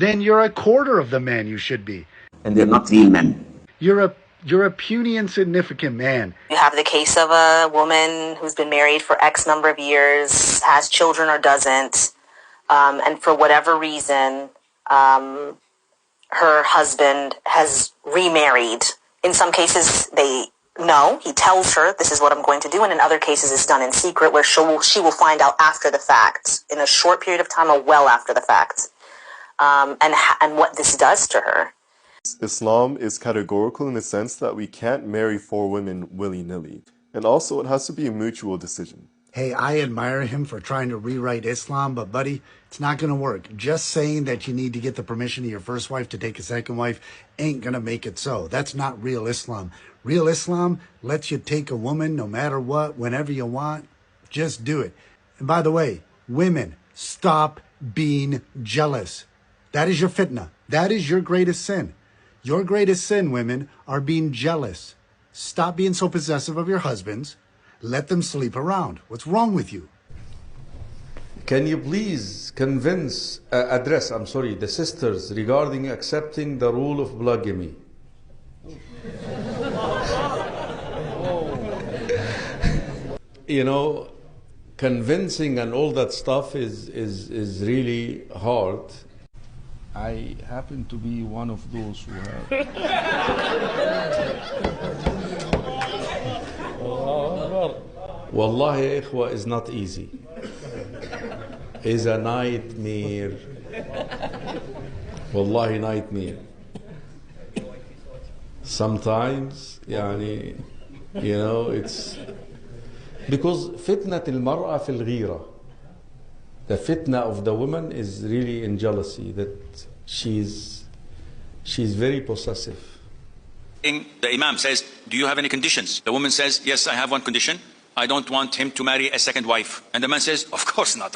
Then you're a quarter of the man you should be. And they're not real men. You're a puny, insignificant man. You have the case of a woman who's been married for X number of years, has children or doesn't, and for whatever reason, her husband has remarried. In some cases, he tells her, this is what I'm going to do, and in other cases it's done in secret, where she will find out after the fact, in a short period of time or well after the fact, and what this does to her. Islam is categorical in the sense that we can't marry four women willy-nilly. And also, it has to be a mutual decision. Hey, I admire him for trying to rewrite Islam, but buddy, it's not going to work. Just saying that you need to get the permission of your first wife to take a second wife ain't going to make it so. That's not real Islam. Real Islam lets you take a woman no matter what, whenever you want. Just do it. And by the way, women, stop being jealous. That is your fitna. That is your greatest sin. Your greatest sin, women, are being jealous. Stop being so possessive of your husbands. Let them sleep around. What's wrong with you? Can you please address the sisters regarding accepting the rule of polygamy? You know, convincing and all that stuff is really hard. I happen to be one of those who have. Wallahi, ikhwa, is not easy. Is a nightmare. Wallahi, nightmare. Sometimes, it's because fitnat al-mar'a fil ghira. The fitna of the woman is really in jealousy, that she's very possessive. The Imam says, do you have any conditions? The woman says, yes, I have one condition. I don't want him to marry a second wife. And the man says, of course not.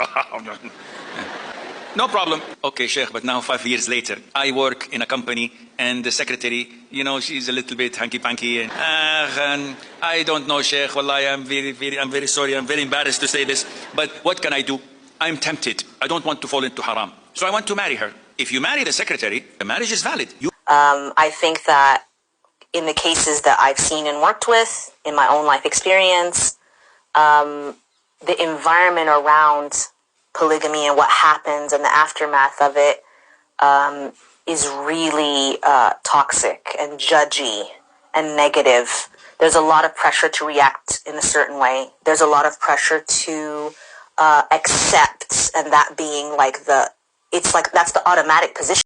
No problem. Okay, Sheikh, but now 5 years later, I work in a company and the secretary, she's a little bit hanky-panky. And I don't know, Sheikh, Wallahi, I'm very sorry. I'm very embarrassed to say this. But what can I do? I'm tempted. I don't want to fall into haram. So I want to marry her. If you marry the secretary, the marriage is valid. I think that in the cases that I've seen and worked with, in my own life experience, the environment around polygamy and what happens and the aftermath of it is really toxic and judgy and negative. There's a lot of pressure to react in a certain way. There's a lot of pressure to accept, and that being that's the automatic position.